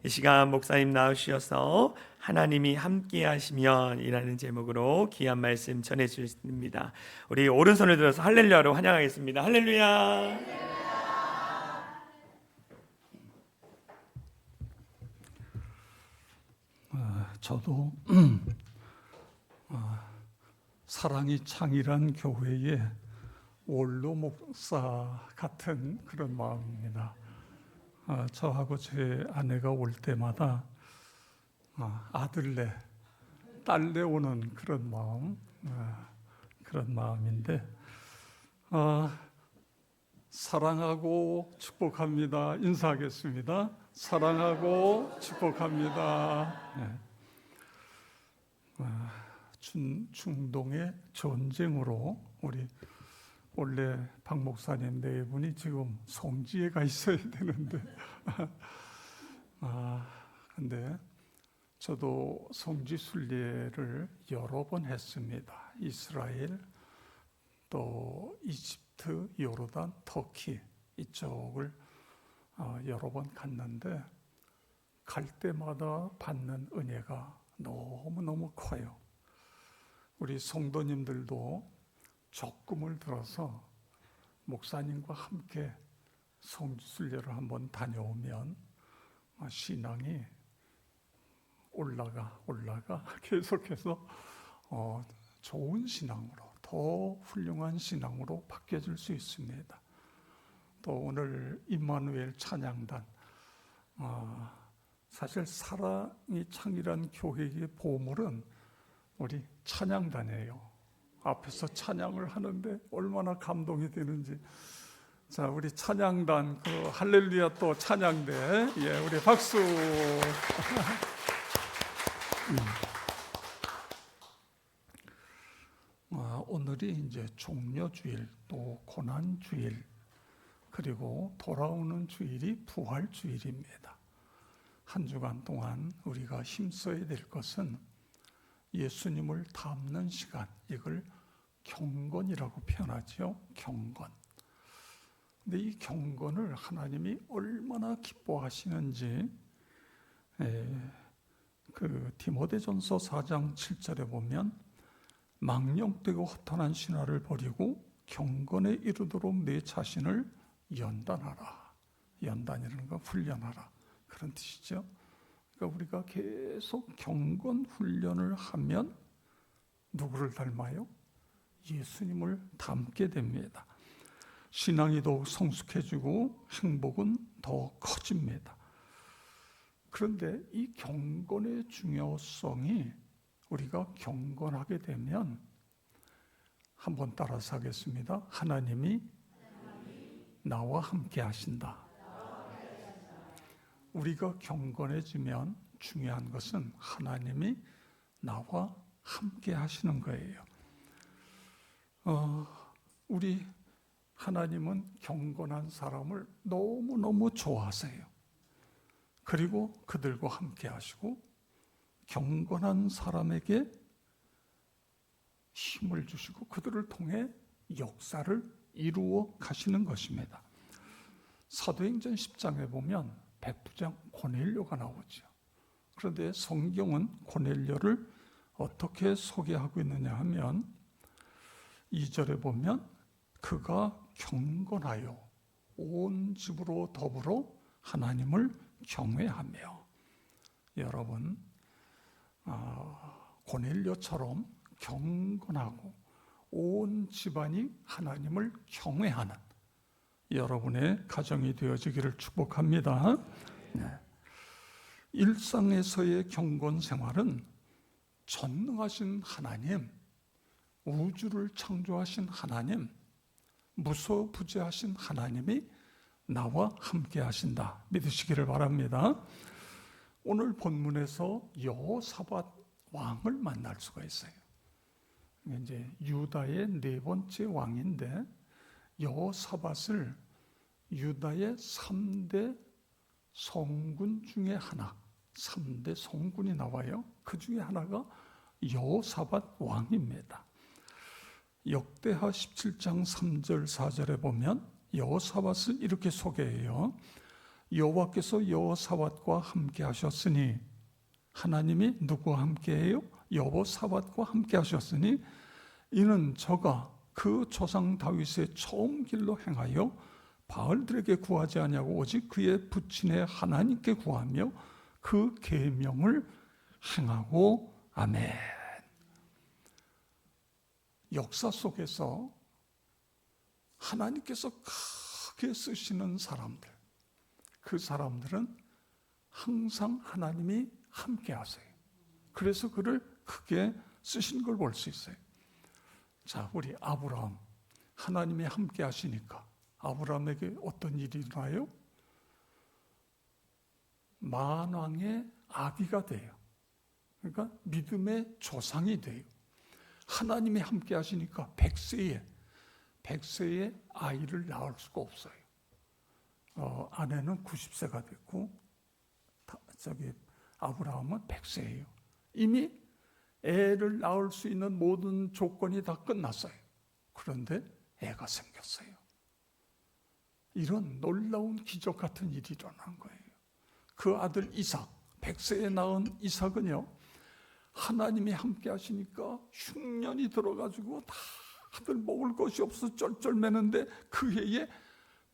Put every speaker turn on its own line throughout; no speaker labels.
이 시간 목사님 나오셔서 하나님이 함께 하시면 이라는 제목으로 귀한 말씀 전해 주십니다. 우리 오른손을 들어서 할렐루야로 환영하겠습니다. 할렐루야.
저도 사랑이 창이란 교회의 원로 목사 같은 그런 마음입니다. 저하고 제 아내가 올 때마다 아들네, 딸네 오는 그런 마음인데 사랑하고 축복합니다. 인사하겠습니다. 사랑하고 축복합니다. 네. 중동의 전쟁으로 우리 원래 박 목사님 네 분이 지금 성지에 가 있어야 되는데 근데 저도 성지 순례를 여러 번 했습니다. 이스라엘, 또 이집트, 요르단, 터키 이쪽을 여러 번 갔는데 갈 때마다 받는 은혜가 너무너무 커요. 우리 성도님들도 적금을 들어서 목사님과 함께 성지순례를 한번 다녀오면 신앙이 올라가 계속해서 좋은 신앙으로, 더 훌륭한 신앙으로 바뀌어질 수 있습니다. 또 오늘 임마누엘 찬양단, 사실 사랑이 창이란 교회의 보물은 우리 찬양단이에요. 앞에서 찬양을 하는데 얼마나 감동이 되는지. 자, 우리 찬양단, 그 할렐루야 또 찬양대, 우리 박수. 오늘이 이제 종려주일, 또 고난주일, 그리고 돌아오는 주일이 부활주일입니다. 한 주간 동안 우리가 힘써야 될 것은 예수님을 닮는 시간, 이걸 경건이라고 표현하죠. 경건. 근데 이 경건을 하나님이 얼마나 기뻐하시는지 그 디모데전서 4장 7절에 보면 망령되고 허탄한 신화를 버리고 경건에 이르도록 내 자신을 연단하라. 연단이라는 거 훈련하라, 그런 뜻이죠. 그러니까 우리가 계속 경건 훈련을 하면 누구를 닮아요? 예수님을 닮게 됩니다. 신앙이 더욱 성숙해지고 행복은 더 커집니다. 그런데 이 경건의 중요성이, 우리가 경건하게 되면, 한번 따라서 하겠습니다. 하나님이 나와 함께 하신다. 우리가 경건해지면 중요한 것은 하나님이 나와 함께 하시는 거예요. 우리 하나님은 경건한 사람을 너무너무 좋아하세요. 그리고 그들과 함께 하시고 경건한 사람에게 힘을 주시고 그들을 통해 역사를 이루어 가시는 것입니다. 사도행전 10장에 보면 백부장 고넬료가 나오죠. 그런데 성경은 고넬료를 어떻게 소개하고 있느냐 하면 2절에 보면 그가 경건하여 온 집으로 더불어 하나님을 경외하며. 여러분, 고넬료처럼 경건하고 온 집안이 하나님을 경외하는 여러분의 가정이 되어지기를 축복합니다. 네. 일상에서의 경건 생활은 전능하신 하나님, 우주를 창조하신 하나님, 무소부재하신 하나님이 나와 함께 하신다 믿으시기를 바랍니다. 오늘 본문에서 여호사밧 왕을 만날 수가 있어요. 이제 유다의 네 번째 왕인데, 여호사밧을 유다의 3대 성군 중에 하나, 3대 성군이 나와요. 그 중에 하나가 여호사밧 왕입니다. 역대하 17장 3절 4절에 보면 여호사밧을 이렇게 소개해요. 여호와께서 여호사밧과 함께 하셨으니, 하나님이 누구와 함께해요? 여호사밧과 함께 하셨으니 이는 저가 그 조상 다윗의 처음 길로 행하여 바알들에게 구하지 아니하고 오직 그의 부친의 하나님께 구하며 그 계명을 행하고. 아멘. 역사 속에서 하나님께서 크게 쓰시는 사람들, 그 사람들은 항상 하나님이 함께 하세요. 그래서 그를 크게 쓰신 걸 볼 수 있어요. 자, 우리 아브라함, 하나님이 함께 하시니까 아브라함에게 어떤 일이 일어나요? 만왕의 아비가 돼요. 그러니까 믿음의 조상이 돼요. 하나님이 함께 하시니까 100세에 아이를 낳을 수가 없어요. 아내는 90세가 됐고 아브라함은 100세예요. 이미 애를 낳을 수 있는 모든 조건이 다 끝났어요. 그런데 애가 생겼어요. 이런 놀라운 기적 같은 일이 일어난 거예요. 그 아들 이삭, 100세에 낳은 이삭은요, 하나님이 함께 하시니까 흉년이 들어가지고 다들 먹을 것이 없어 쩔쩔매는데 그 해에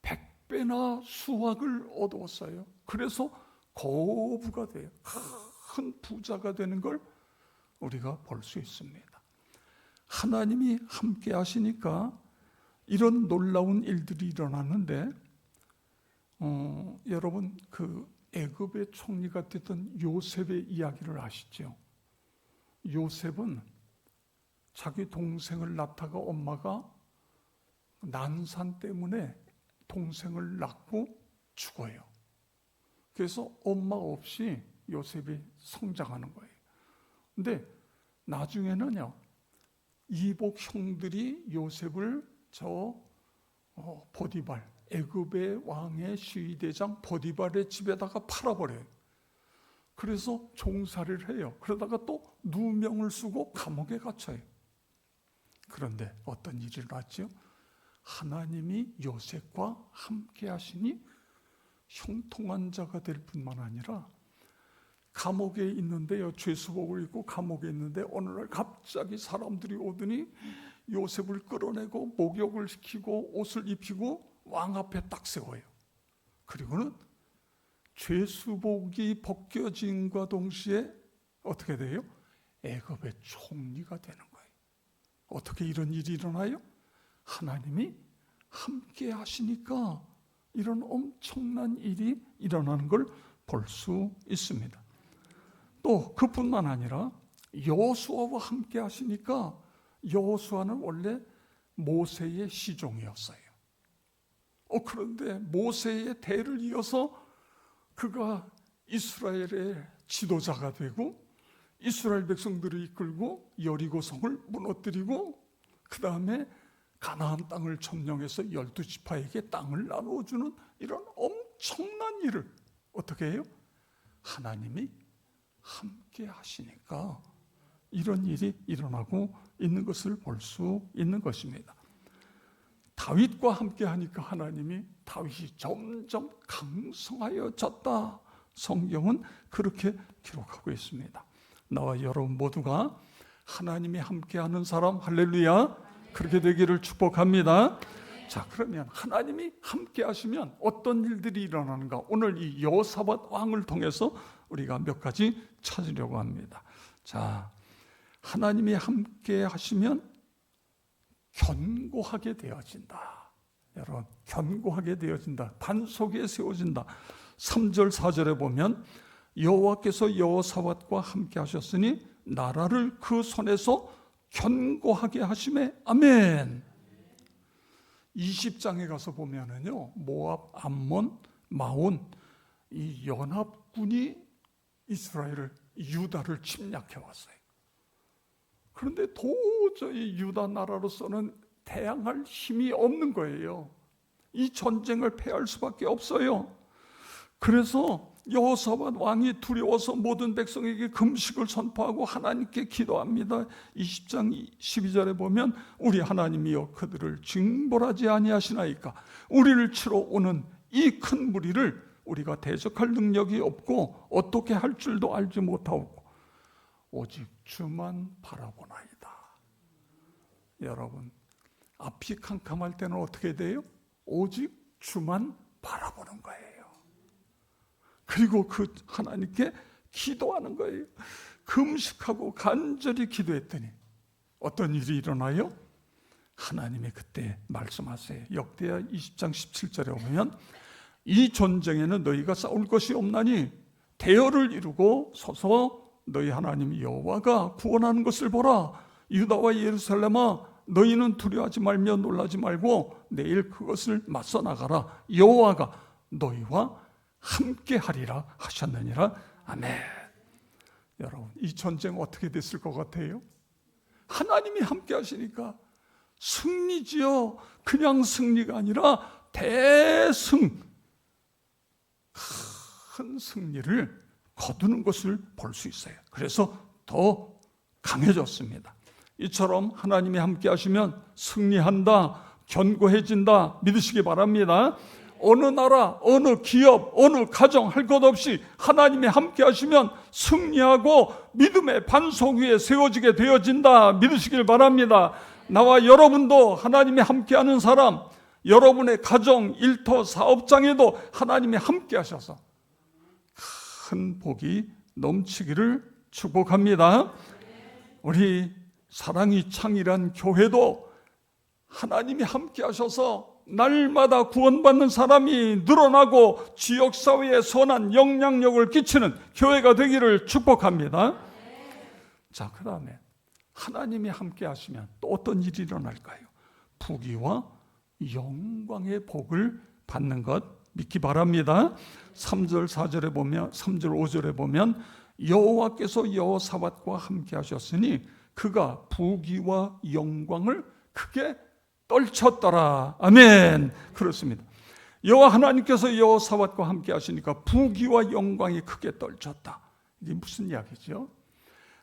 100배나 수확을 얻었어요. 그래서 거부가 돼요. 큰 부자가 되는 걸 우리가 볼 수 있습니다. 하나님이 함께 하시니까 이런 놀라운 일들이 일어났는데, 여러분 그 애굽의 총리가 됐던 요셉의 이야기를 아시죠? 요셉은 자기 동생을 낳다가 엄마가 난산 때문에 동생을 낳고 죽어요. 그래서 엄마 없이 요셉이 성장하는 거예요. 근데 나중에는요, 이복 형들이 요셉을 보디발, 애굽의 왕의 시위대장 보디발의 집에다가 팔아버려요. 그래서 종살이를 해요. 그러다가 또 누명을 쓰고 감옥에 갇혀요. 그런데 어떤 일이 일어났죠? 하나님이 요셉과 함께 하시니 형통한 자가 될 뿐만 아니라 감옥에 있는데요, 죄수복을 입고 감옥에 있는데 어느 날 갑자기 사람들이 오더니 요셉을 끌어내고 목욕을 시키고 옷을 입히고 왕 앞에 딱 세워요. 그리고는 죄수복이 벗겨짐과 동시에 어떻게 돼요? 애굽의 총리가 되는 거예요. 어떻게 이런 일이 일어나요? 하나님이 함께 하시니까 이런 엄청난 일이 일어나는 걸 볼 수 있습니다. 또 그뿐만 아니라 여호수아와 함께 하시니까, 여호수아는 원래 모세의 시종이었어요. 그런데 모세의 대를 이어서 그가 이스라엘의 지도자가 되고 이스라엘 백성들을 이끌고 여리고성을 무너뜨리고 그 다음에 가나안 땅을 점령해서 12지파에게 땅을 나누어주는 이런 엄청난 일을 어떻게 해요? 하나님이 함께 하시니까 이런 일이 일어나고 있는 것을 볼 수 있는 것입니다. 다윗과 함께 하니까 하나님이 다윗이 점점 강성하여졌다. 성경은 그렇게 기록하고 있습니다. 나와 여러분 모두가 하나님이 함께하는 사람, 할렐루야, 그렇게 되기를 축복합니다. 자, 그러면 하나님이 함께 하시면 어떤 일들이 일어나는가? 오늘 이 여호사밧 왕을 통해서 우리가 몇 가지 찾으려고 합니다. 자, 하나님이 함께 하시면 견고하게 되어진다. 여러분, 견고하게 되어진다. 반석에 세워진다. 3절 4절에 보면 여호와께서 여호사밧과 함께 하셨으니 나라를 그 손에서 견고하게 하심에 아멘. 20장에 가서 보면은요, 모압, 암몬, 마온 이 연합군이 이스라엘을, 유다를 침략해 왔어요. 그런데 도저히 유다 나라로서는 대항할 힘이 없는 거예요. 이 전쟁을 패할 수밖에 없어요. 그래서 여호사밧 왕이 두려워서 모든 백성에게 금식을 선포하고 하나님께 기도합니다. 20장 12절에 보면 우리 하나님이여 그들을 징벌하지 아니하시나이까. 우리를 치러 오는 이 큰 무리를 우리가 대적할 능력이 없고 어떻게 할 줄도 알지 못하고 오직 주만 바라보나이다. 여러분, 앞이 캄캄할 때는 어떻게 돼요? 오직 주만 바라보는 거예요. 그리고 그 하나님께 기도하는 거예요. 금식하고 간절히 기도했더니 어떤 일이 일어나요? 하나님이 그때 말씀하세요. 역대하 20장 17절에 보면 이 전쟁에는 너희가 싸울 것이 없나니 대열을 이루고 서서 너희 하나님 여호와가 구원하는 것을 보라. 유다와 예루살렘아, 너희는 두려워하지 말며 놀라지 말고 내일 그것을 맞서 나가라. 여호와가 너희와 함께 하리라 하셨느니라. 아멘. 여러분, 이 전쟁 어떻게 됐을 것 같아요? 하나님이 함께 하시니까 승리지요. 그냥 승리가 아니라 대승, 큰 승리를 거두는 것을 볼 수 있어요. 그래서 더 강해졌습니다. 이처럼 하나님이 함께 하시면 승리한다, 견고해진다 믿으시기 바랍니다. 어느 나라, 어느 기업, 어느 가정 할 것 없이 하나님이 함께 하시면 승리하고 믿음의 반석 위에 세워지게 되어진다 믿으시길 바랍니다. 나와 여러분도 하나님이 함께하는 사람, 여러분의 가정, 일터, 사업장에도 하나님이 함께 하셔서 큰 복이 넘치기를 축복합니다. 우리 사랑이 창이란 교회도 하나님이 함께 하셔서 날마다 구원받는 사람이 늘어나고 지역사회에 선한 영향력을 끼치는 교회가 되기를 축복합니다. 자, 그 다음에 하나님이 함께 하시면 또 어떤 일이 일어날까요? 부귀와 영광의 복을 받는 것 믿기 바랍니다. 3절 4절에 보면 3절 5절에 보면 여호와께서 여호사밧과 함께 하셨으니 그가 부귀와 영광을 크게 떨쳤더라. 아멘. 그렇습니다. 여호와 하나님께서 여호사밧과 함께 하시니까 부귀와 영광이 크게 떨쳤다. 이게 무슨 이야기죠?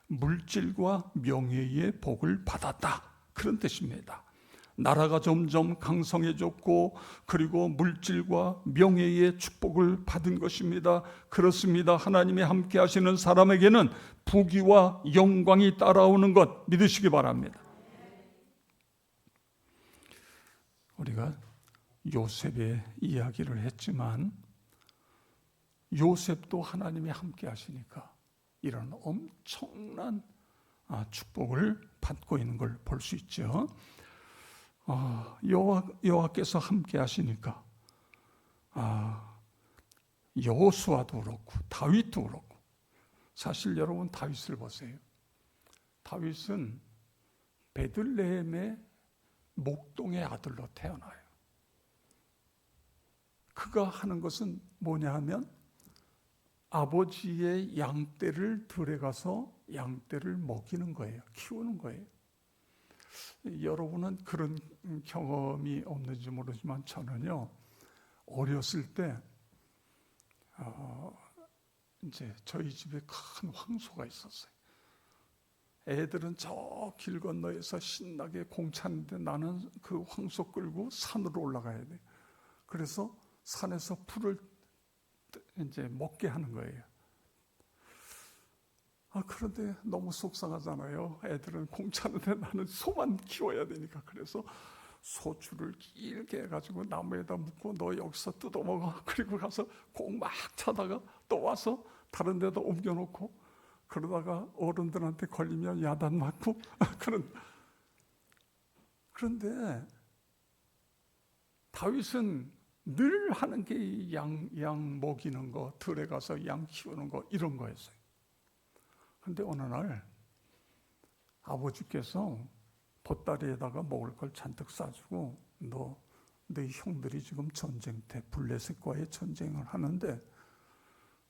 물질과 명예의 복을 받았다. 그런 뜻입니다. 나라가 점점 강성해졌고 그리고 물질과 명예의 축복을 받은 것입니다. 그렇습니다. 하나님이 함께 하시는 사람에게는 부귀와 영광이 따라오는 것 믿으시기 바랍니다. 우리가 요셉의 이야기를 했지만 요셉도 하나님이 함께 하시니까 이런 엄청난 축복을 받고 있는 걸 볼 수 있죠. 여호와께서 함께 하시니까 여호수아도 그렇고 다윗도 그렇고, 사실 여러분 다윗을 보세요. 다윗은 베들레헴의 목동의 아들로 태어나요. 그가 하는 것은 뭐냐 하면 아버지의 양떼를 들에 가서 양떼를 먹이는 거예요. 키우는 거예요. 여러분은 그런 경험이 없는지 모르지만 저는요, 어렸을 때 이제 저희 집에 큰 황소가 있었어요. 애들은 저 길 건너에서 신나게 공차는데 나는 그 황소 끌고 산으로 올라가야 돼. 그래서 산에서 풀을 이제 먹게 하는 거예요. 그런데 너무 속상하잖아요. 애들은 공차는데 나는 소만 키워야 되니까. 그래서 소줄을 길게 해가지고 나무에다 묶고 너 여기서 뜯어먹어. 그리고 가서 공 막 차다가 또 와서 다른 데다 옮겨놓고, 그러다가 어른들한테 걸리면 야단 맞고 그런데 다윗은 늘 하는 게 양 먹이는 거, 들에 가서 양 키우는 거, 이런 거였어요. 그런데 어느 날 아버지께서 보따리에다가 먹을 걸 잔뜩 싸주고 너희 형들이 지금 전쟁터 블레셋과의 전쟁을 하는데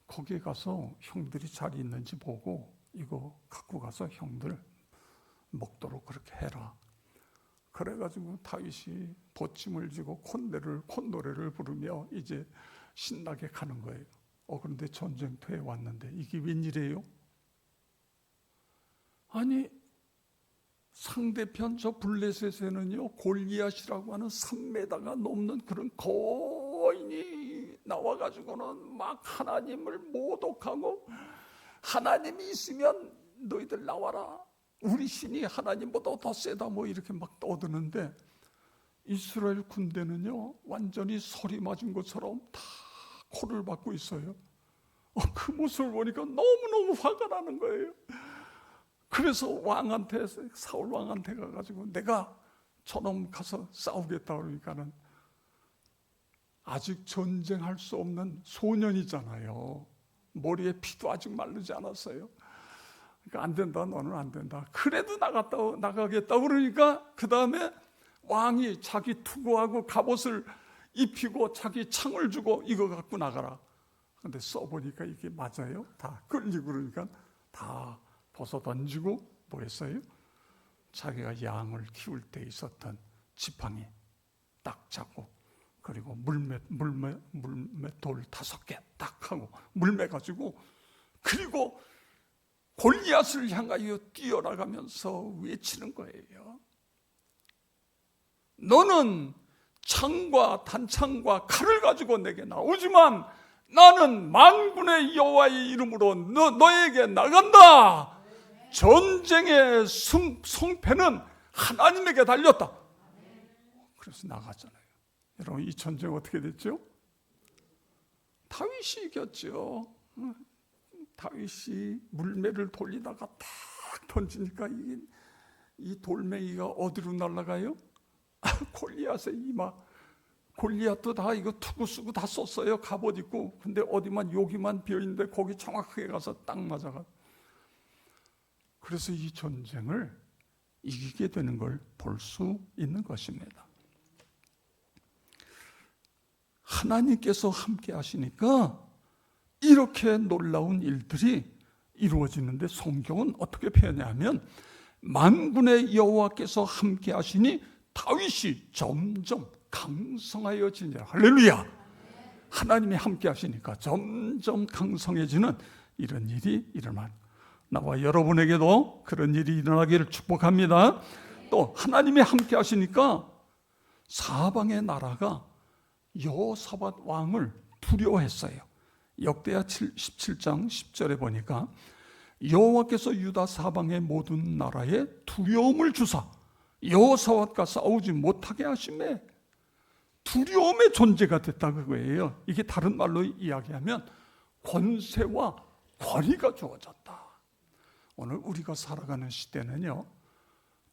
거기에 가서 형들이 잘 있는지 보고 이거 갖고 가서 형들 먹도록 그렇게 해라. 그래가지고 다윗이 보침을 지고 콧노래를 부르며 이제 신나게 가는 거예요. 그런데 전쟁터에 왔는데 이게 웬일이에요? 아니, 상대편 저 블레셋에는요 골리앗이라고 하는 3m가 넘는 그런 거인이 나와가지고는 막 하나님을 모독하고, 하나님이 있으면 너희들 나와라, 우리 신이 하나님보다 더 세다, 뭐 이렇게 막 떠드는데, 이스라엘 군대는요 완전히 소리 맞은 것처럼 다 코를 박고 있어요. 그 모습을 보니까 너무너무 화가 나는 거예요. 그래서 왕한테, 사울 왕한테 가가지고 내가 저놈 가서 싸우겠다 그러니까는, 아직 전쟁할 수 없는 소년이잖아요. 머리에 피도 아직 마르지 않았어요. 그러니까 안 된다, 너는 안 된다. 그래도 나가겠다 그러니까 그 다음에 왕이 자기 투구하고 갑옷을 입히고 자기 창을 주고 이거 갖고 나가라. 근데 써보니까 이게 맞아요? 다 끌리고 그러니까 다 벗어 던지고 뭐 했어요? 자기가 양을 키울 때 있었던 지팡이 딱 잡고, 그리고 물맷 돌 5개 딱 하고 물매 가지고, 그리고 골리앗을 향하여 뛰어나가면서 외치는 거예요. 너는 창과 단창과 칼을 가지고 내게 나오지만 나는 만군의 여호와의 이름으로 너에게 나간다. 전쟁의 승패는 하나님에게 달렸다. 그래서 나갔잖아요. 여러분, 이 전쟁 어떻게 됐죠? 다윗이 이겼죠. 다윗이 물매를 돌리다가 탁 던지니까 이 돌멩이가 어디로 날아가요? 골리앗의 이마. 골리앗도 다 이거 투구 쓰고 다 썼어요. 갑옷 입고. 근데 어디만 여기만 비어있는데 거기 정확하게 가서 딱 맞아가. 그래서 이 전쟁을 이기게 되는 걸 볼 수 있는 것입니다. 하나님께서 함께 하시니까 이렇게 놀라운 일들이 이루어지는데, 성경은 어떻게 표현하냐면 만군의 여호와께서 함께 하시니 다윗이 점점 강성하여지니라. 할렐루야. 하나님이 함께 하시니까 점점 강성해지는 이런 일이 일어난, 나와 여러분에게도 그런 일이 일어나기를 축복합니다. 또 하나님이 함께 하시니까 사방의 나라가 여호사밧 왕을 두려워했어요. 역대하 17장 10절에 보니까 여호와께서 유다 사방의 모든 나라에 두려움을 주사 여호사밧과 싸우지 못하게 하시매, 두려움의 존재가 됐다 그거예요. 이게 다른 말로 이야기하면 권세와 권위가 주어졌다. 오늘 우리가 살아가는 시대는요,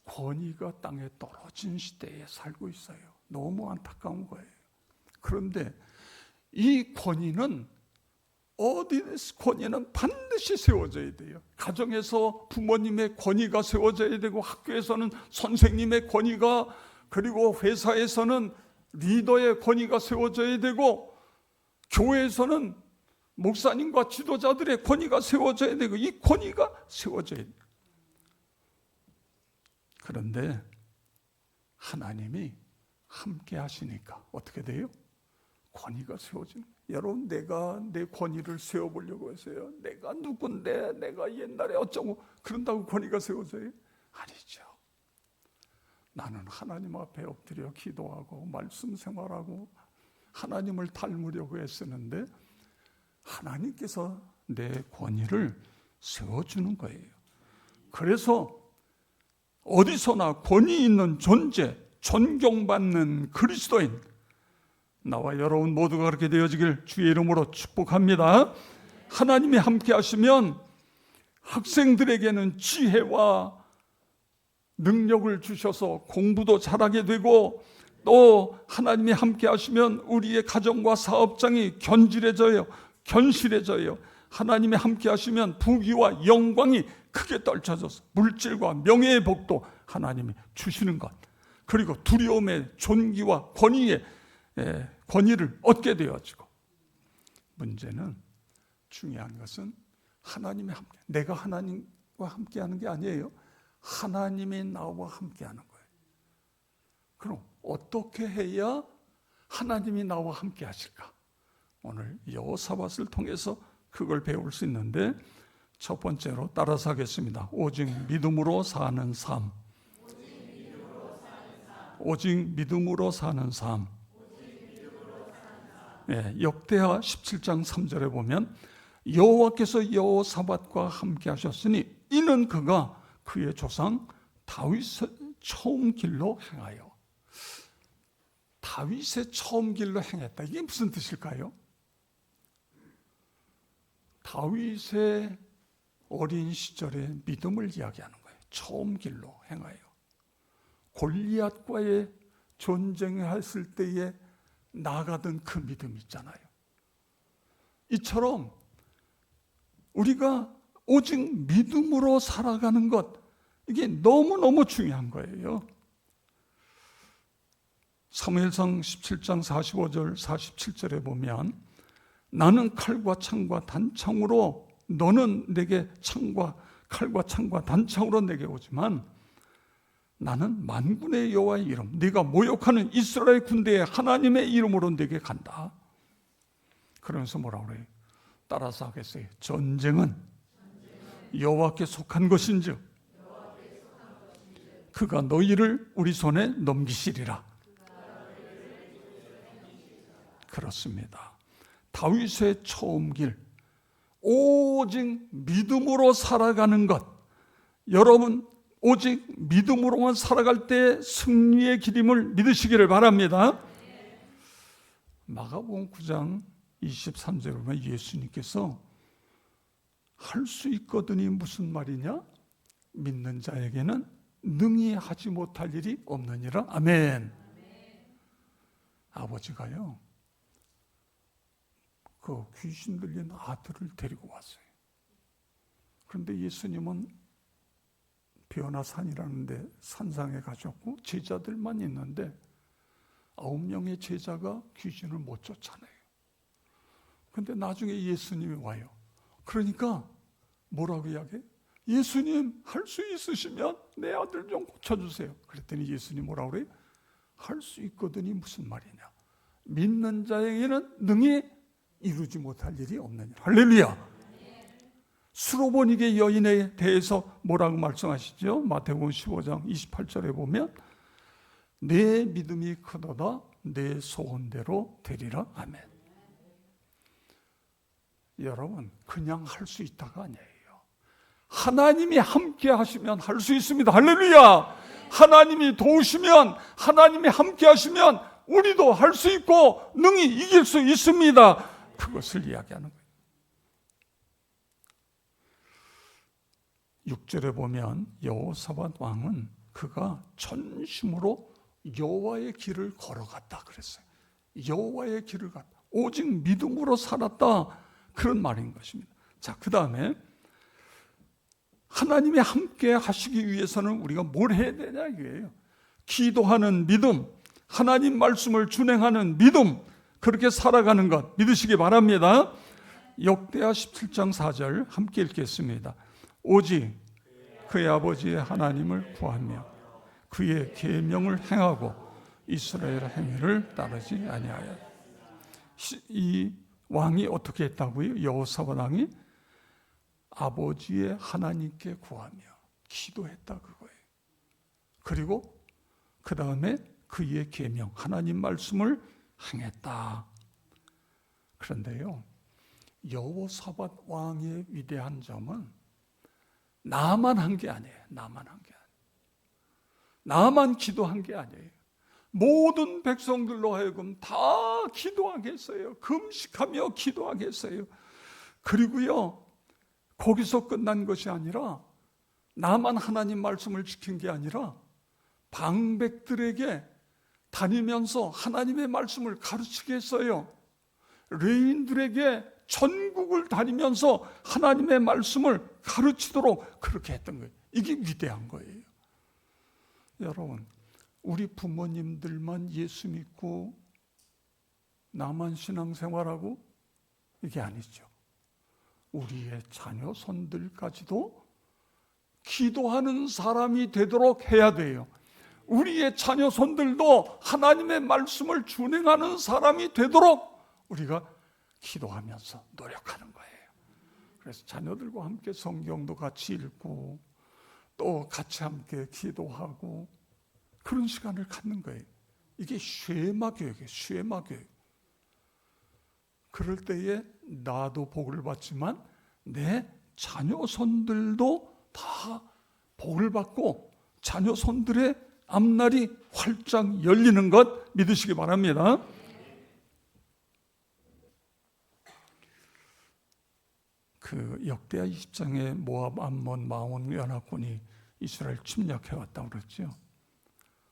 권위가 땅에 떨어진 시대에 살고 있어요. 너무 안타까운 거예요. 그런데 이 권위는 권위는 반드시 세워져야 돼요. 가정에서 부모님의 권위가 세워져야 되고, 학교에서는 선생님의 권위가, 그리고 회사에서는 리더의 권위가 세워져야 되고, 교회에서는 목사님과 지도자들의 권위가 세워져야 되고, 이 권위가 세워져야 돼요. 그런데 하나님이 함께 하시니까 어떻게 돼요? 권위가 세워지는 거예요. 여러분, 내가 내 권위를 세워보려고 했어요. 내가 누군데, 내가 옛날에 어쩌고 그런다고 권위가 세워져요? 아니죠. 나는 하나님 앞에 엎드려 기도하고 말씀 생활하고 하나님을 닮으려고 애쓰는데 하나님께서 내 권위를 세워주는 거예요. 그래서 어디서나 권위 있는 존재, 존경받는 그리스도인, 나와 여러분 모두가 그렇게 되어지길 주의 이름으로 축복합니다. 하나님이 함께 하시면 학생들에게는 지혜와 능력을 주셔서 공부도 잘하게 되고, 또 하나님이 함께 하시면 우리의 가정과 사업장이 견실해져요. 하나님이 함께 하시면 부귀와 영광이 크게 떨쳐져서 물질과 명예의 복도 하나님이 주시는 것, 그리고 두려움의 존귀와 권위를 얻게 되어지고, 문제는, 중요한 것은 하나님이 함께, 내가 하나님과 함께 하는 게 아니에요. 하나님이 나와 함께 하는 거예요. 그럼 어떻게 해야 하나님이 나와 함께 하실까? 오늘 여호사밧을 통해서 그걸 배울 수 있는데, 첫 번째로 따라서 하겠습니다. 오직 믿음으로 사는 삶. 오직 믿음으로 사는 삶. 역대하 17장 3절에 보면 여호와께서 여호사밧과 함께 하셨으니 이는 그가 그의 조상 다윗의 처음 길로 행하여. 다윗의 처음 길로 행했다. 이게 무슨 뜻일까요? 다윗의 어린 시절의 믿음을 이야기하는 거예요. 처음 길로 행하여. 골리앗과의 전쟁했을 때에 나가던 그 믿음 있잖아요. 이처럼 우리가 오직 믿음으로 살아가는 것, 이게 너무너무 중요한 거예요. 사무엘상 17장 45절 47절에 보면 나는 칼과 창과 단창으로, 너는 내게 창과 칼과 창과 단창으로 내게 오지만 나는 만군의 여호와의 이름, 네가 모욕하는 이스라엘 군대의 하나님의 이름으로 내게 간다. 그러면서 뭐라고 그래요? 따라서 하겠어요. 전쟁은 여호와께 속한 것인즉 그가 너희를 우리 손에 넘기시리라. 그렇습니다. 다윗의 처음 길, 오직 믿음으로 살아가는 것. 여러분 오직 믿음으로만 살아갈 때 승리의 길임을 믿으시기를 바랍니다. 마가복음 9장 23절에 보면 예수님께서 할 수 있거든이 무슨 말이냐? 믿는 자에게는 능히 하지 못할 일이 없느니라. 아멘. 아버지가요, 그 귀신 들린 아들을 데리고 왔어요. 그런데 예수님은 변화산이라는 데 산상에 가셨고 제자들만 있는데 9명의 제자가 귀신을 못 쫓아내요. 그런데 나중에 예수님이 와요. 그러니까 뭐라고 이야기해요? 예수님, 할 수 있으시면 내 아들 좀 고쳐주세요. 그랬더니 예수님 뭐라고 그래요? 할 수 있거든이 무슨 말이냐? 믿는 자에게는 능히 이루지 못할 일이 없느니라. 할렐루야. 수로보니게 여인에 대해서 뭐라고 말씀하시죠? 마태복음 15장 28절에 보면 내 믿음이 크도다 내 소원대로 되리라. 아멘. 여러분, 그냥 할 수 있다가 아니에요. 하나님이 함께 하시면 할 수 있습니다. 할렐루야. 하나님이 도우시면, 하나님이 함께 하시면 우리도 할 수 있고 능히 이길 수 있습니다. 그것을 이야기하는 거예요. 6절에 보면 여호사밧 왕은 그가 전심으로 여호와의 길을 걸어갔다 그랬어요. 여호와의 길을 갔다. 오직 믿음으로 살았다. 그런 말인 것입니다. 자, 그 다음에 하나님이 함께 하시기 위해서는 우리가 뭘 해야 되냐 이거예요. 기도하는 믿음, 하나님 말씀을 준행하는 믿음, 그렇게 살아가는 것 믿으시기 바랍니다. 역대하 17장 4절 함께 읽겠습니다. 오직 그의 아버지의 하나님을 구하며 그의 계명을 행하고 이스라엘 행위를 따르지 아니하여. 이 왕이 어떻게 했다고요? 여호사밧 왕이 아버지의 하나님께 구하며 기도했다 그거예요. 그리고 그 다음에 그의 계명, 하나님 말씀을 행했다. 그런데요, 여호사밧 왕의 위대한 점은 나만 한 게 아니에요. 나만 기도한 게 아니에요. 모든 백성들로 하여금 다 기도하게 했어요. 금식하며 기도하게 했어요. 그리고요, 거기서 끝난 것이 아니라 나만 하나님 말씀을 지킨 게 아니라 방백들에게 다니면서 하나님의 말씀을 가르치게 했어요. 레인들에게 전국을 다니면서 하나님의 말씀을 가르치도록 그렇게 했던 거예요. 이게 위대한 거예요. 여러분, 우리 부모님들만 예수 믿고 나만 신앙생활하고 이게 아니죠. 우리의 자녀 손들까지도 기도하는 사람이 되도록 해야 돼요. 우리의 자녀 손들도 하나님의 말씀을 준행하는 사람이 되도록 우리가 기도하면서 노력하는 거예요. 그래서 자녀들과 함께 성경도 같이 읽고 또 같이 함께 기도하고 그런 시간을 갖는 거예요. 이게 쉐마 교육이에요. 쉐마 교육. 그럴 때에 나도 복을 받지만 내 자녀손들도 다 복을 받고 자녀손들의 앞날이 활짝 열리는 것 믿으시기 바랍니다. 그 역대하 20장에 모압, 암몬, 마온 연합군이 이스라엘 침략해 왔다고 그랬죠.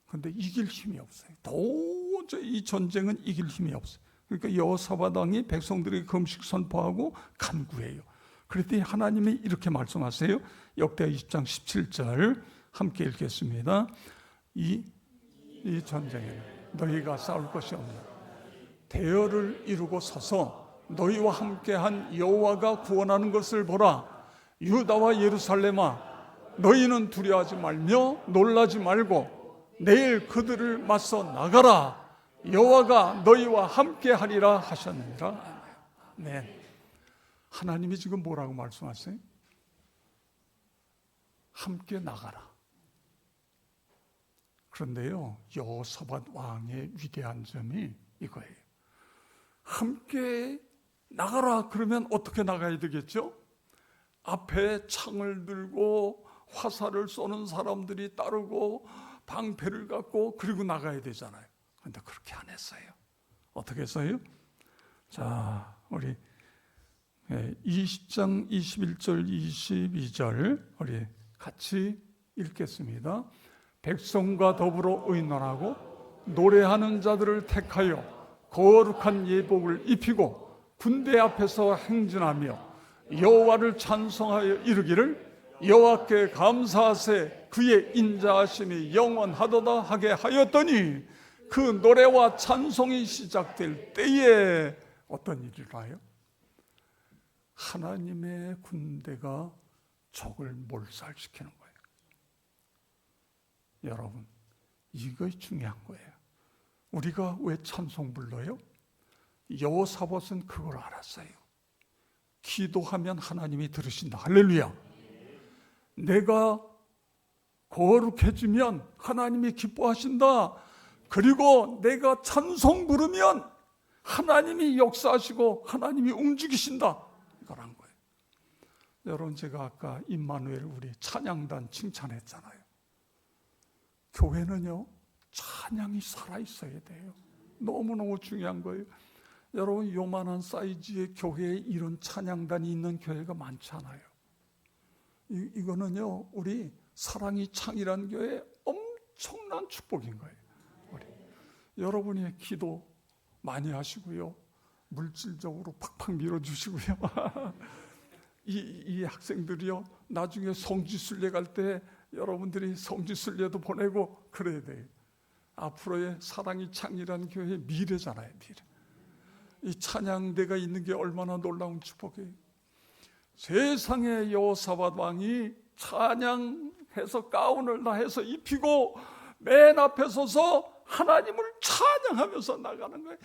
그런데 이길 힘이 없어요. 도저히 이 전쟁은 이길 힘이 없어요. 그러니까 여호사밧 왕이 백성들에게 금식 선포하고 간구해요. 그랬더니 하나님이 이렇게 말씀하세요. 역대하 20장 17절 함께 읽겠습니다. 이 전쟁에는 너희가 싸울 것이 없나. 대열을 이루고 서서 너희와 함께한 여호와가 구원하는 것을 보라. 유다와 예루살렘아, 너희는 두려워하지 말며 놀라지 말고 내일 그들을 맞서 나가라. 여호와가 너희와 함께하리라 하셨느니라. 네. 하나님이 지금 뭐라고 말씀하세요? 함께 나가라. 그런데요, 여호사밧 왕의 위대한 점이 이거예요. 함께 나가라 그러면 어떻게 나가야 되겠죠? 앞에 창을 들고 화살을 쏘는 사람들이 따르고 방패를 갖고 그리고 나가야 되잖아요. 그런데 그렇게 안 했어요. 어떻게 했어요? 자, 우리 20장 21절 22절 우리 같이 읽겠습니다. 백성과 더불어 의논하고 노래하는 자들을 택하여 거룩한 예복을 입히고 군대 앞에서 행진하며 여호와를 찬송하여 이르기를 여호와께 감사하세 그의 인자하심이 영원하도다 하게 하였더니 그 노래와 찬송이 시작될 때에 어떤 일이 일어나요? 하나님의 군대가 적을 몰살시키는 거예요. 여러분, 이것이 중요한 거예요. 우리가 왜 찬송 불러요? 여호사밧은 그걸 알았어요. 기도하면 하나님이 들으신다. 할렐루야. 내가 거룩해지면 하나님이 기뻐하신다. 그리고 내가 찬송 부르면 하나님이 역사하시고 하나님이 움직이신다. 이걸 한 거예요. 여러분, 제가 아까 임마누엘 우리 찬양단 칭찬했잖아요. 교회는요, 찬양이 살아있어야 돼요. 너무너무 중요한 거예요. 여러분, 요만한 사이즈의 교회에 이런 찬양단이 있는 교회가 많지 않아요. 이거는요, 우리 사랑이 창이라는 교회의 엄청난 축복인 거예요. 여러분이 기도 많이 하시고요, 물질적으로 팍팍 밀어주시고요. 이 학생들이요, 나중에 성지순례 갈 때 여러분들이 성지순례도 보내고 그래야 돼요. 앞으로의 사랑이 창이라는 교회의 미래잖아요, 미래. 이 찬양대가 있는 게 얼마나 놀라운 축복이에요. 세상의 여호사밧 왕이 찬양해서 가운을 다 해서 입히고 맨 앞에 서서 하나님을 찬양하면서 나가는 거예요.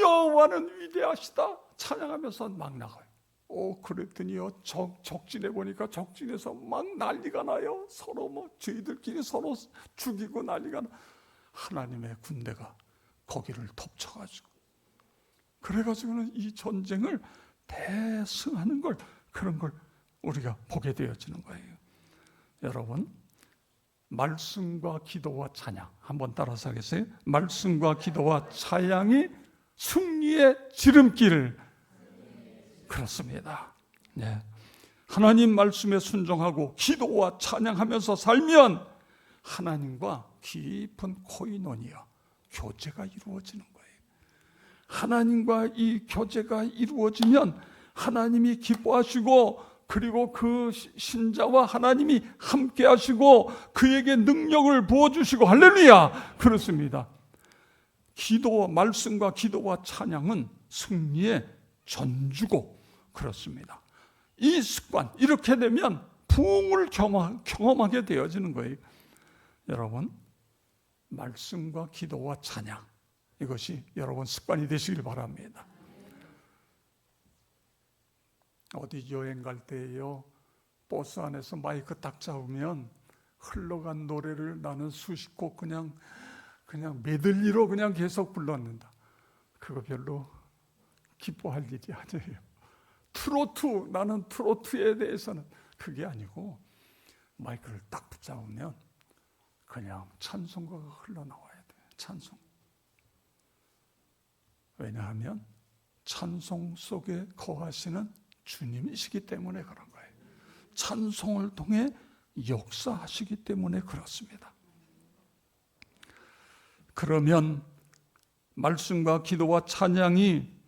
여호와는 위대하시다 찬양하면서 막 나가요. 그랬더니요, 적진에 보니까 적진에서 막 난리가 나요. 서로 저희들끼리 서로 죽이고 난리가 나. 하나님의 군대가 거기를 덮쳐가지고, 그래가지고는 이 전쟁을 대승하는 걸, 그런 걸 우리가 보게 되어지는 거예요. 여러분, 말씀과 기도와 찬양 한번 따라서 하겠어요? 말씀과 기도와 찬양이 승리의 지름길. 그렇습니다. 네. 하나님 말씀에 순종하고 기도와 찬양하면서 살면 하나님과 깊은 코이노니아, 교제가 이루어지는 거예요. 하나님과 이 교제가 이루어지면 하나님이 기뻐하시고, 그리고 그 신자와 하나님이 함께 하시고 그에게 능력을 부어주시고, 할렐루야. 그렇습니다. 말씀과 기도와 찬양은 승리의 전주고, 그렇습니다. 이 습관, 이렇게 되면 부흥을 경험하게 되어지는 거예요. 여러분, 말씀과 기도와 찬양, 이것이 여러분 습관이 되시길 바랍니다. 어디 여행 갈 때요, 버스 안에서 마이크 딱 잡으면 흘러간 노래를 나는 수십 곡 그냥 메들리로 그냥 계속 불렀는다. 그거 별로 기뻐할 일이 아니에요. 나는 트로트에 대해서는 그게 아니고 마이크를 딱 붙잡으면 그냥 찬송가가 흘러나와야 돼요. 찬송. 왜냐하면 찬송 속에 거하시는 주님이시기 때문에 그런 거예요. 찬송을 통해 역사하시기 때문에 그렇습니다. 그러면 말씀과 기도와 찬양이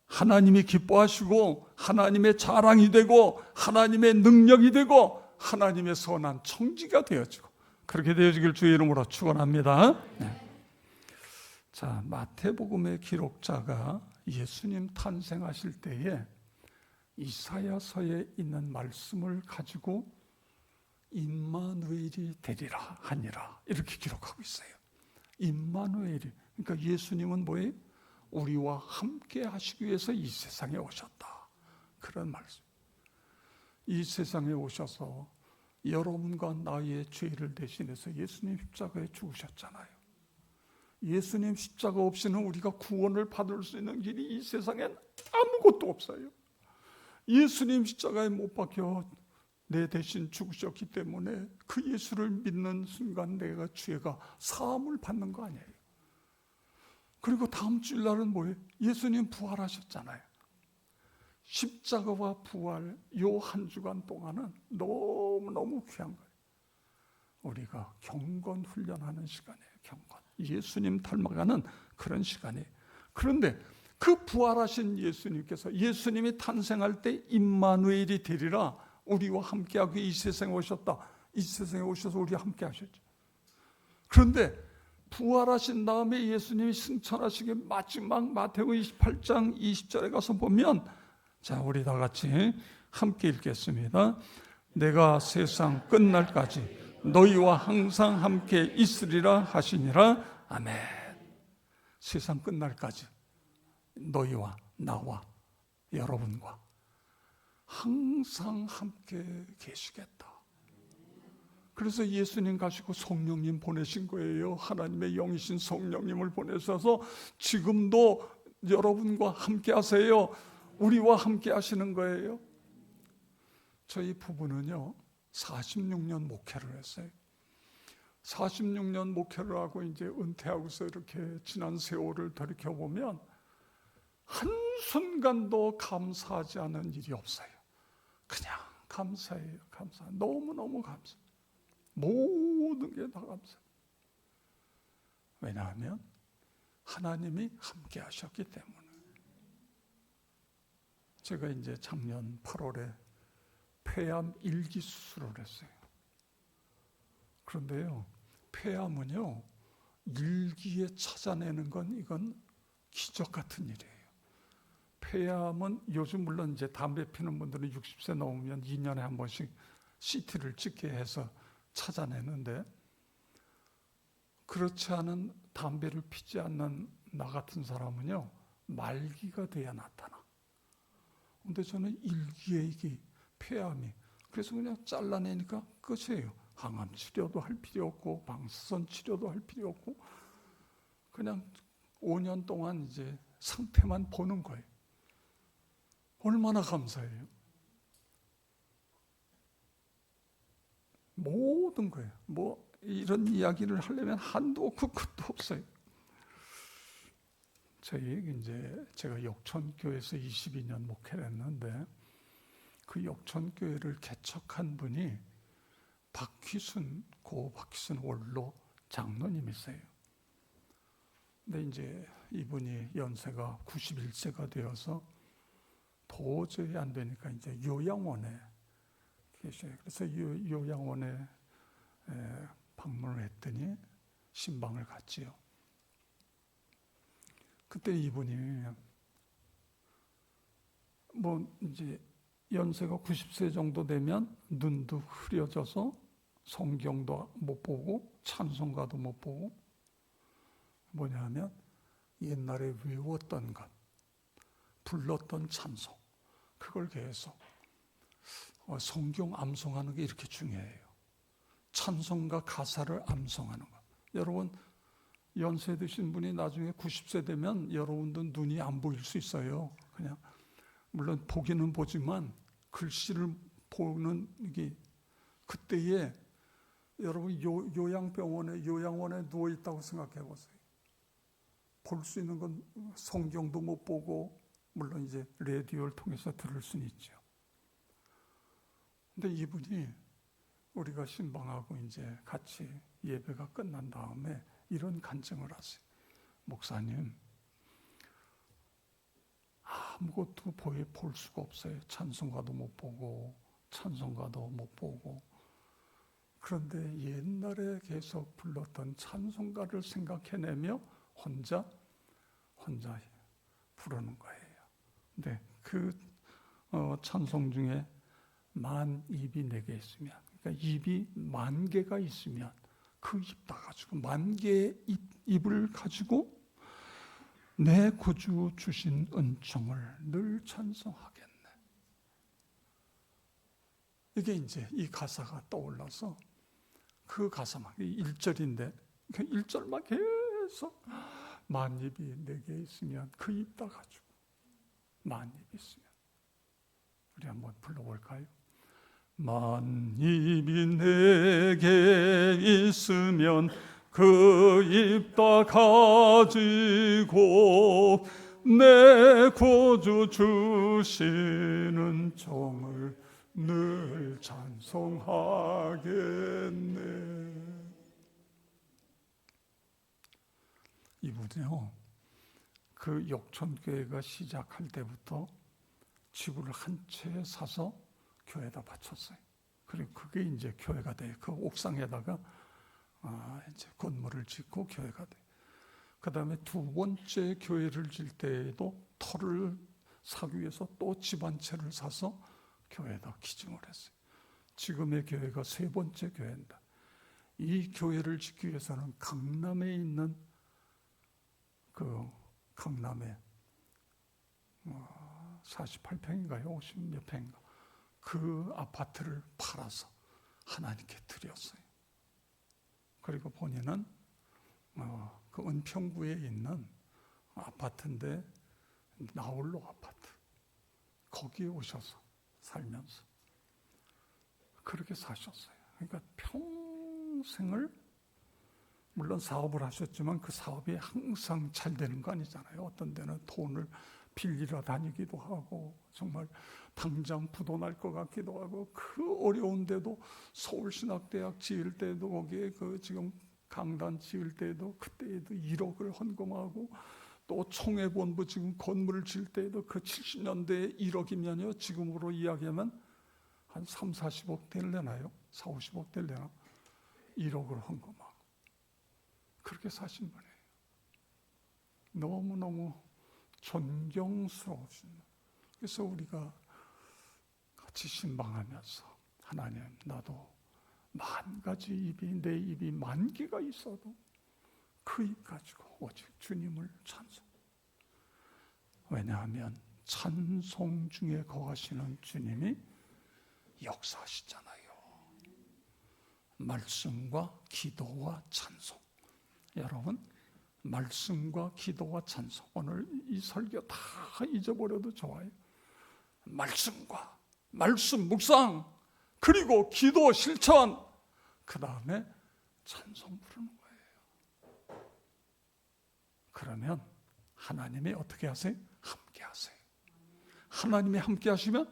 하나님이 기뻐하시고 하나님의 자랑이 되고 하나님의 능력이 되고 하나님의 선한 청지가 되어지고 그렇게 되어지길 주의 이름으로 축원합니다. 네. 자, 마태복음의 기록자가 예수님 탄생하실 때에 이사야서에 있는 말씀을 가지고 임마누엘이 되리라 하니라 이렇게 기록하고 있어요. 임마누엘이, 그러니까 예수님은 뭐예요? 우리와 함께 하시기 위해서 이 세상에 오셨다. 그런 말씀. 이 세상에 오셔서 여러분과 나의 죄를 대신해서 예수님 십자가에 죽으셨잖아요. 예수님 십자가 없이는 우리가 구원을 받을 수 있는 길이 이 세상엔 아무것도 없어요. 예수님 십자가에 못 박혀 내 대신 죽으셨기 때문에 그 예수를 믿는 순간 내가 죄가 사함을 받는 거 아니에요. 그리고 다음 주일날은 뭐예요? 예수님 부활하셨잖아요. 십자가와 부활 요 한 주간 동안은 너무너무 귀한 거예요. 우리가 경건 훈련하는 시간이에요. 경건. 예수님 닮아가는 그런 시간이에요. 그런데 그 부활하신 예수님께서 예수님이 탄생할 때 임마누엘이 되리라 우리와 함께하고 이 세상에 오셨다. 이 세상에 오셔서 우리와 함께 하셨죠. 그런데 부활하신 다음에 예수님이 승천하시기 마지막 마태복음 28장 20절에 가서 보면 자, 우리 다 같이 함께 읽겠습니다. 내가 세상 끝날까지 너희와 항상 함께 있으리라 하시니라. 아멘. 세상 끝날까지 너희와 나와 여러분과 항상 함께 계시겠다. 그래서 예수님 가시고 성령님 보내신 거예요. 하나님의 영이신 성령님을 보내셔서 지금도 여러분과 함께 하세요. 우리와 함께 하시는 거예요. 저희 부부는요 46년 목회를 했어요. 46년 목회를 하고 이제 은퇴하고서 이렇게 지난 세월을 돌이켜보면 한순간도 감사하지 않은 일이 없어요. 그냥 감사해요. 감사. 너무너무 감사. 모든 게 다 감사. 왜냐하면 하나님이 함께 하셨기 때문에. 제가 이제 작년 8월에 폐암 1기 수술을 했어요. 그런데요, 폐암은요, 1기에 찾아내는 건 이건 기적 같은 일이에요. 폐암은 요즘 물론 이제 담배 피는 분들은 60세 넘으면 2년에 한 번씩 CT를 찍게 해서 찾아내는데 그렇지 않은 담배를 피지 않는 나 같은 사람은요 말기가 돼야 나타나. 근데 저는 1기에 이게 폐암이 그래서 그냥 잘라내니까 끝이에요. 항암 치료도 할 필요 없고 방사선 치료도 할 필요 없고 그냥 5년 동안 이제 상태만 보는 거예요. 얼마나 감사해요. 모든 거예요. 뭐 이런 이야기를 하려면 한도 없고 끝도 없어요. 저희 이제 제가 역천교회에서 22년 목회를 했는데 그 역천교회를 개척한 분이 고 박희순 원로 장로님이세요. 근데 이제 이분이 연세가 91세가 되어서 도저히 안 되니까 이제 요양원에 계셔요. 그래서 요양원에 방문을 했더니 신방을 갔지요. 그때 이분이 뭐 이제 연세가 90세 정도 되면 눈도 흐려져서 성경도 못 보고 찬송가도 못 보고 뭐냐면 옛날에 외웠던 것, 불렀던 찬송 그걸 계속 성경 암송하는 게 이렇게 중요해요. 찬송가 가사를 암송하는 것. 여러분 연세 드신 분이 나중에 90세 되면 여러분도 눈이 안 보일 수 있어요. 그냥 물론 보기는 보지만 글씨를 보는 이게 그때에 여러분 요양원에 누워 있다고 생각해 보세요. 볼 수 있는 건 성경도 못 보고 물론 이제 라디오를 통해서 들을 수는 있죠. 근데 이분이 우리가 신방하고 이제 같이 예배가 끝난 다음에 이런 간증을 하세요. 목사님, 아무것도 볼 수가 없어요. 찬송가도 못 보고 찬송가도 못 보고. 그런데 옛날에 계속 불렀던 찬송가를 생각해내며 혼자 부르는 거예요. 근데 그 찬송 중에 만 입이 내게 있으면, 그러니까 입이 10,000개가 있으면 그 입 다 가지고 10,000개의 입을 가지고 내 구주 주신 은총을 늘 찬송하겠네. 이게 이제 이 가사가 떠올라서 그 가사만 1절인데 그 1절만 계속 만 입이 내게 있으면 그 입 다 가지고 만 입이 있으면 우리 한번 불러볼까요? 만 입이 내게 있으면 그 입 다 가지고 내 구주 주시는 종을 늘 찬송하겠네. 이분이요, 그 역촌교회가 시작할 때부터 지구를 한 채 사서 교회에다 바쳤어요. 그리고 그게 이제 교회가 돼요. 그 옥상에다가 이제 건물을 짓고 교회가 돼요. 그 다음에 두 번째 교회를 질 때에도 터를 사기 위해서 또 집 한 채를 사서 교회에다 기증을 했어요. 지금의 교회가 세 번째 교회입니다. 이 교회를 짓기 위해서는 강남에 있는 그 강남에 48평인가요? 50몇 평인가? 그 아파트를 팔아서 하나님께 드렸어요. 그리고 본인은 그 은평구에 있는 아파트인데 나홀로 아파트 거기에 오셔서 살면서 그렇게 사셨어요. 그러니까 평생을 물론 사업을 하셨지만 그 사업이 항상 잘 되는 거 아니잖아요. 어떤 데는 돈을 빌리러 다니기도 하고 정말 당장 부도 날 것 같기도 하고 그 어려운데도 서울신학대학 지을 때도 거기에 그 지금 강단 지을 때도 그때에도 1억을 헌금하고 또 총회본부 지금 건물을 지을 때에도 그 70년대에 1억이면요 지금으로 이야기하면 한 3, 40억 될래나요? 4, 50억 될래나? 1억을 헌금하고 그렇게 사신 분이에요. 너무너무 존경스러우신. 그래서 우리가 같이 신방하면서 하나님, 나도 10,000가지 입이 내 입이 10,000개가 있어도 그 입 가지고 오직 주님을 찬송. 왜냐하면 찬송 중에 거하시는 주님이 역사하시잖아요. 말씀과 기도와 찬송. 여러분, 말씀과 기도와 찬송. 오늘 이 설교 다 잊어버려도 좋아요. 말씀 묵상, 그리고 기도 실천, 그 다음에 찬송 부르는 거예요. 그러면 하나님이 어떻게 하세요? 함께 하세요. 하나님이 함께 하시면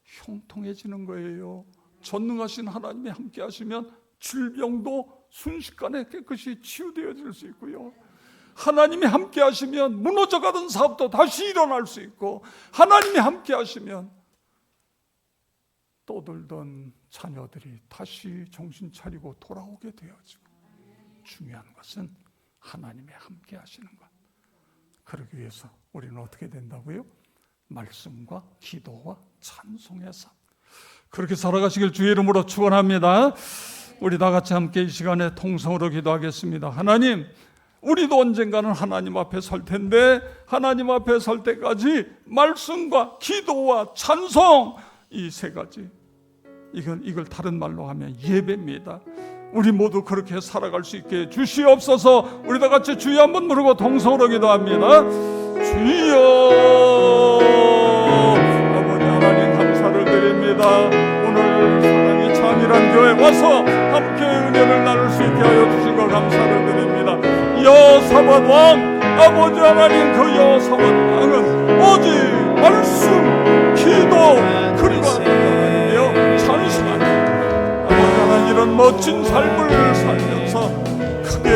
형통해지는 거예요. 전능하신 하나님이 함께 하시면 질병도 순식간에 깨끗이 치유되어질 수 있고요. 하나님이 함께 하시면 무너져가던 사업도 다시 일어날 수 있고, 하나님이 함께 하시면 떠들던 자녀들이 다시 정신 차리고 돌아오게 되어지고, 중요한 것은 하나님이 함께 하시는 것. 그러기 위해서 우리는 어떻게 된다고요? 말씀과 기도와 찬송의 삶, 그렇게 살아가시길 주의 이름으로 축원합니다. 우리 다 같이 함께 이 시간에 통성으로 기도하겠습니다. 하나님, 우리도 언젠가는 하나님 앞에 설 텐데, 하나님 앞에 설 때까지 말씀과 기도와 찬송, 이 세 가지, 이걸 다른 말로 하면 예배입니다. 우리 모두 그렇게 살아갈 수 있게 주시옵소서. 우리 다 같이 주여 한번 부르고 동성으로 기도합니다. 주여. 아버지 하나님 감사를 드립니다. 오늘 사랑이 창이란 교회 와서 함께 은혜를 나눌 수 있게 하여 주신 것 감사를 드립니다. 여호사밧 왕, 아버지 하나님, 그 여호사밧 왕은 오직 말씀, 기도, 그리고 하나님이여 찬송하는 아버지 하나님 이런 멋진 삶을 살면서 크게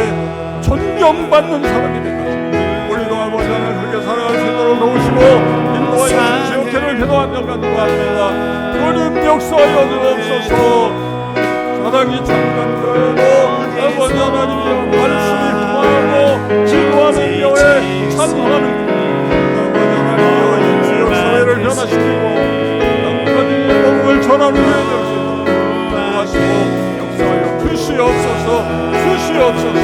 존경받는 사람이 되고 우리도 아버지 하나님 그렇게 살아갈 수 있도록 도우시고 인도하여 주시옵기를 기도하며 간구합니다. 주님 역사하여 주옵소서. 사랑이 창간 교회도 아버지 하나님이여 말씀이 통하고 기도하는 교회, 찬송하는 아버지 하나님이여 이 지역사회를 변화시키고 땅까지 복음을 전하는 교회 될 수 있도록 도와주시고 역사하여 주시옵소서. 주시옵소서.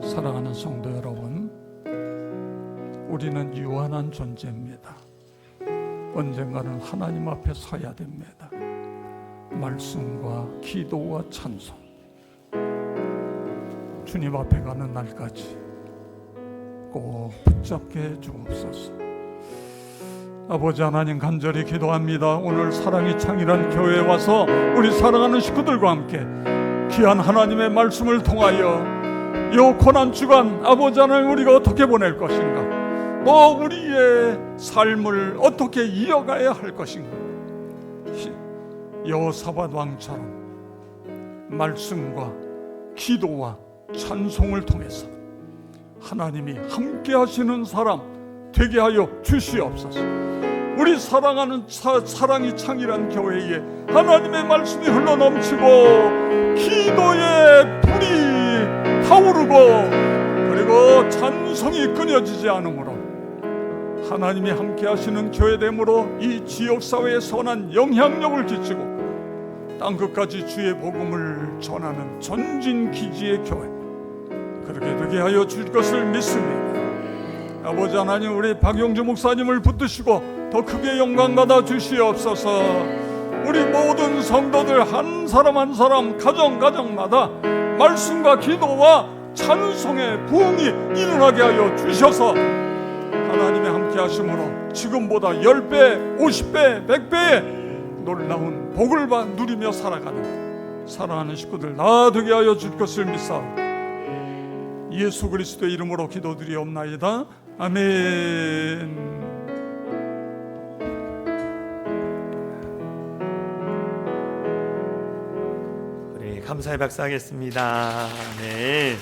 사랑하는 성도 여러분, 우리는 유한한 존재입니다. 언젠가는 하나님 앞에 서야 됩니다. 말씀과 기도와 찬송, 주님 앞에 가는 날까지 꼭 붙잡게 해 주옵소서. 아버지 하나님 간절히 기도합니다. 오늘 사랑이 창이란 교회에 와서 우리 사랑하는 식구들과 함께 귀한 하나님의 말씀을 통하여 이 고난주간 아버지 하나님 우리가 어떻게 보낼 것인가, 또 우리의 삶을 어떻게 이어가야 할 것인가, 여호사밧 왕처럼 말씀과 기도와 찬송을 통해서 하나님이 함께 하시는 사람 되게 하여 주시옵소서. 우리 사랑하는 사랑이 창이란 교회에 하나님의 말씀이 흘러넘치고 기도의 불이 타오르고 그리고 찬송이 끊어지지 않으므로 하나님이 함께 하시는 교회됨으로 이 지역사회에 선한 영향력을 끼치고 땅끝까지 주의 복음을 전하는 전진기지의 교회 그렇게 되게 하여 줄 것을 믿습니다. 아버지 하나님, 우리 박용주 목사님을 붙드시고 더 크게 영광 받아 주시옵소서. 우리 모든 성도들 한 사람 한 사람 가정마다 말씀과 기도와 찬송의 부흥이 일어나게 하여 주셔서 하나님의 함께 하심으로 지금보다 10배, 50배, 100배의 놀라운 복을 누리며 살아가는 사랑하는 식구들 다 되게 하여 줄 것을 믿사옵니다. 예수 그리스도의 이름으로 기도드리옵나이다. 아멘.
우리 감사의 박수하겠습니다. 네.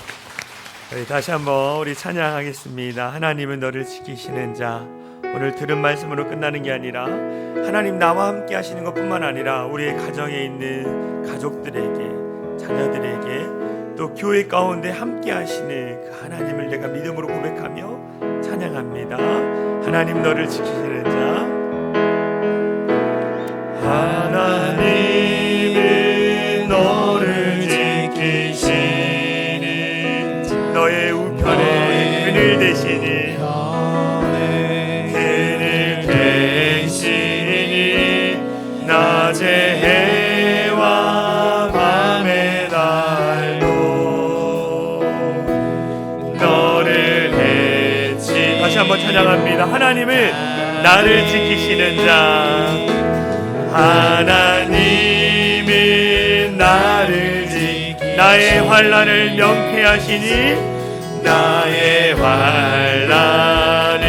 우리 다시 한번 우리 찬양하겠습니다. 하나님은 너를 지키시는 자. 오늘 들은 말씀으로 끝나는 게 아니라 하나님 나와 함께 하시는 것뿐만 아니라 우리의 가정에 있는 가족들에게, 자녀들에게, 또 교회 가운데 함께 하시는 그 하나님을 내가 믿음으로 고백하며 찬양합니다. 하나님 너를 지키시는 자. 하나님은 너를 지키시는 자. 너의 우편에 그늘 되시니 낮의 해와 밤의 달도 너를 해치. 다시 한번 찬양합니다. 하나님은 나를 지키시는 자. 하나님은 나를 나의 환난을 명쾌하시니 나의 환난을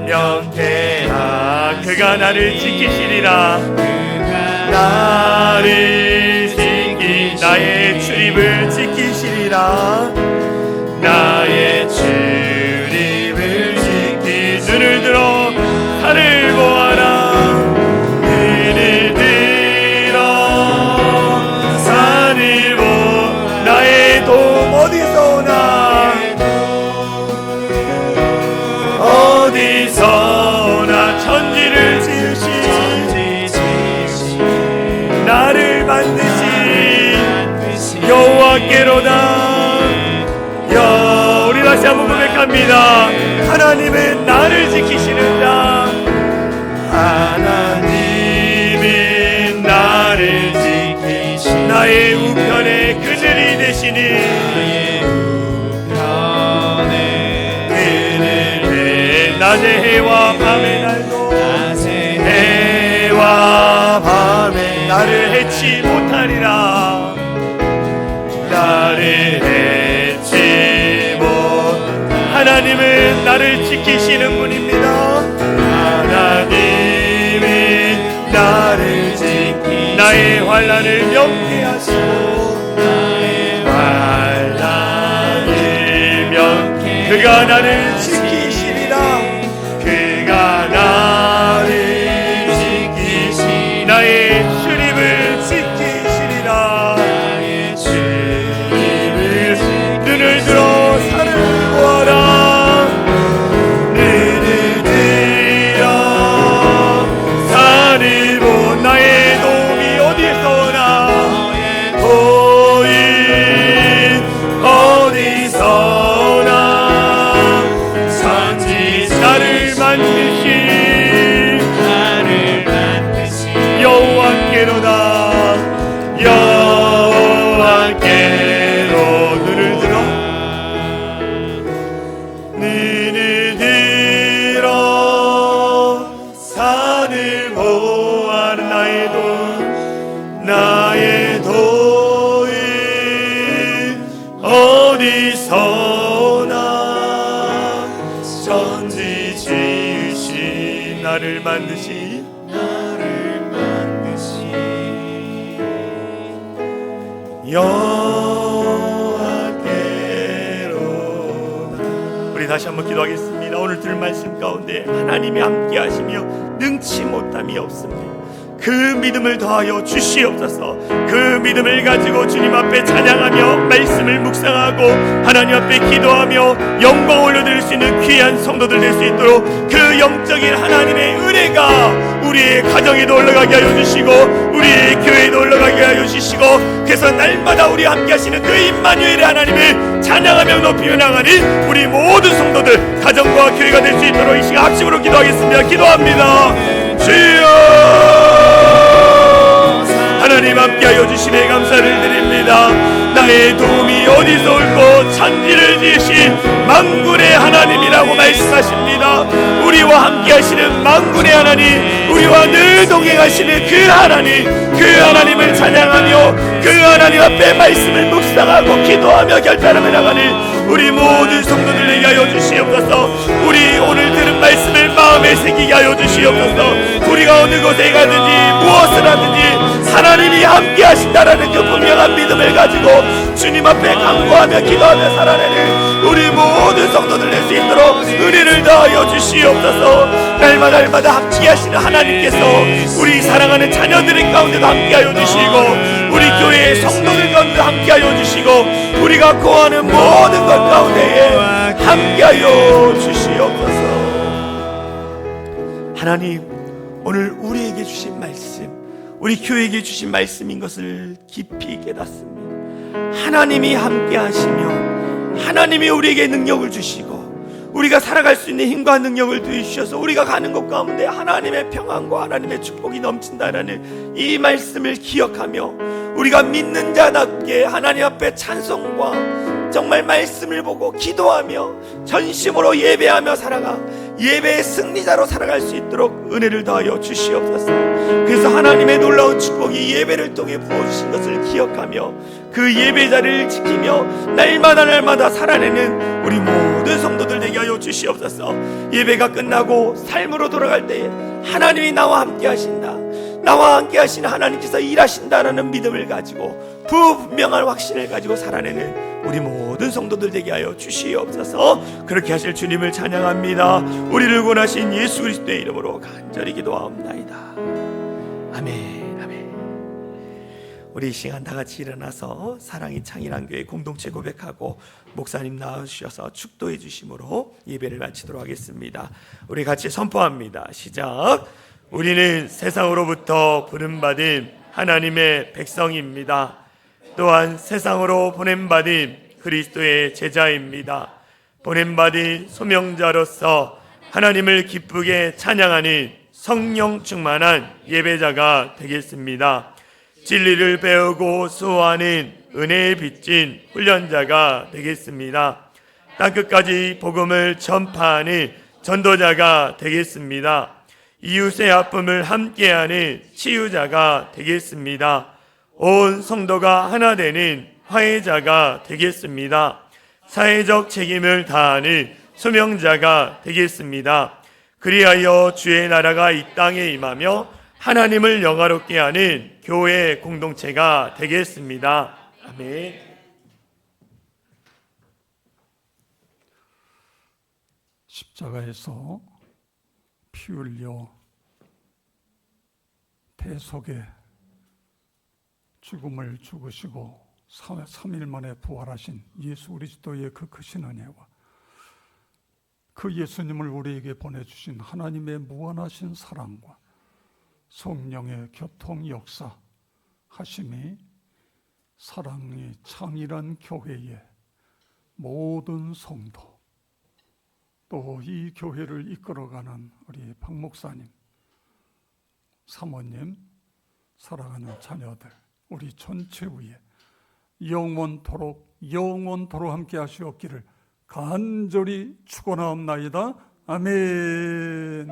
명쾌하. 그가 나를 지키시리라. 나를 지키 나의 출입을 지키시리라. 나의 출입을 지키. 눈을 들어 산을 보아라. 눈을 들어 산을 보. 나의 도움 어디서 오나. 어디서 오나. 천지를 지으신 나를 만드신 여호와께로다. 우리 다시 한번 고백합니다. 하나님은 나를 지키시는 자. 낮에 해와 밤의 날도 해와 밤에 나를 해치 못하리라. 나를 해치 못 하나님은 나를 지키시는 분입니다. 하나님이 나를 지키 나의 환난을 명쾌하시고 나의 환난을 명쾌 그가 나를 지키시리라. 그가 나를 지키시 나의 출입을 지키시리라. 나의 출입을 눈을 들어 산을 보아라. 눈을 들어 산을 보 나의 도움이 어디에서 오나. 도인 어디서 오나. 선지 나를 만드신 여호와께로다. 여호와께로 눈을 들어 산을 보아. 나의 도인 어디서 오나. 천지 지으신 나를 만드신 여호와께로다. 우리 다시 한번 기도하겠습니다. 오늘 들은 말씀 가운데 하나님이 함께 하시며 능치 못함이 없습니다. 그 믿음을 더하여 주시옵소서. 그 믿음을 가지고 주님 앞에 찬양하며 말씀을 묵상하고 하나님 앞에 기도하며 영광 올려드릴 수 있는 귀한 성도들 될 수 있도록 그 영적인 하나님의 은혜가 우리의 가정에도 올라가게 하여 주시고 우리의 교회에도 올라가게 하여 주시고 그래서 날마다 우리 함께 하시는 그 임마누엘의 하나님을 찬양하며 높이며 나가는 우리 모든 성도들 가정과 교회가 될 수 있도록 이 시간 합심으로 기도하겠습니다. 기도합니다. 주여 하나님 함께하여 주심에 감사를 드립니다. 나의 도움이 어디서 올고 천지를 지으신 만군의 하나님이라고 말씀하십니다. 우리와 함께하시는 만군의 하나님, 우리와 늘 동행하시는 그 하나님을 찬양하며 그 하나님 앞에 말씀을 묵상하고 기도하며 결단하며 나가는 우리 모든 성도들에게 하여 주시옵소서. 우리 오늘 들은 말씀을 마음에 새기게 하여 주시옵소서. 우리가 어느 곳에 가든지 무엇을 하든지 하나님이 함께 하신다라는 그 분명한 믿음을 가지고 주님 앞에 간구하며 기도하며 살아내는 우리 모든 성도들 될 수 있도록 은혜를 더하여 주시옵소서. 날마다 함께 하시는 하나님께서 우리 사랑하는 자녀들 가운데도 함께 하여 주시고 우리 교회의 성도들 가운데 함께 하여 주시고 우리가 구하는 모든 것 가운데에 함께 하여 주시옵소서. 하나님, 오늘 우리에게 주신 말씀, 우리 교회에게 주신 말씀인 것을 깊이 깨닫습니다. 하나님이 함께 하시며 하나님이 우리에게 능력을 주시고 우리가 살아갈 수 있는 힘과 능력을 주셔서 우리가 가는 곳 가운데 하나님의 평안과 하나님의 축복이 넘친다라는 이 말씀을 기억하며 우리가 믿는 자답게 하나님 앞에 찬송과 정말 말씀을 보고 기도하며 전심으로 예배하며 살아가 예배의 승리자로 살아갈 수 있도록 은혜를 더하여 주시옵소서. 그래서 하나님의 놀라운 축복이 예배를 통해 부어주신 것을 기억하며 그 예배자를 지키며 날마다 살아내는 우리 모든 성도들 되게 하여 주시옵소서. 예배가 끝나고 삶으로 돌아갈 때에 하나님이 나와 함께 하신다, 나와 함께 하시는 하나님께서 일하신다라는 믿음을 가지고 분명한 확신을 가지고 살아내는 우리 모든 성도들 되게 하여 주시옵소서. 그렇게 하실 주님을 찬양합니다. 우리를 구원하신 예수 그리스도의 이름으로 간절히 기도하옵나이다. 아멘, 아멘. 우리 이 시간 다 같이 일어나서 사랑이 창일한 교회 공동체 고백하고 목사님 나와주셔서 축도해 주심으로 예배를 마치도록 하겠습니다. 우리 같이 선포합니다. 시작. 우리는 세상으로부터 부름받은 하나님의 백성입니다. 또한 세상으로 보냄받은 그리스도의 제자입니다. 보냄받은 소명자로서 하나님을 기쁘게 찬양하는 성령 충만한 예배자가 되겠습니다. 진리를 배우고 수호하는 은혜에 빚진 훈련자가 되겠습니다. 땅끝까지 복음을 전파하는 전도자가 되겠습니다. 이웃의 아픔을 함께하는 치유자가 되겠습니다. 온 성도가 하나 되는 화해자가 되겠습니다. 사회적 책임을 다하는 소명자가 되겠습니다. 그리하여 주의 나라가 이 땅에 임하며 하나님을 영화롭게 하는 교회 공동체가 되겠습니다. 아멘.
십자가에서 피 흘려 대속의 죽음을 죽으시고 3일 만에 부활하신 예수 그리스도의 그 크신 은혜와 그 예수님을 우리에게 보내주신 하나님의 무한하신 사랑과 성령의 교통 역사 하심이 사랑이 창일한 교회의 모든 성도 또 이 교회를 이끌어가는 우리 박 목사님, 사모님, 사랑하는 자녀들 우리 전체 위에 영원토록 함께 하시옵기를 간절히 축원하옵나이다. 아멘.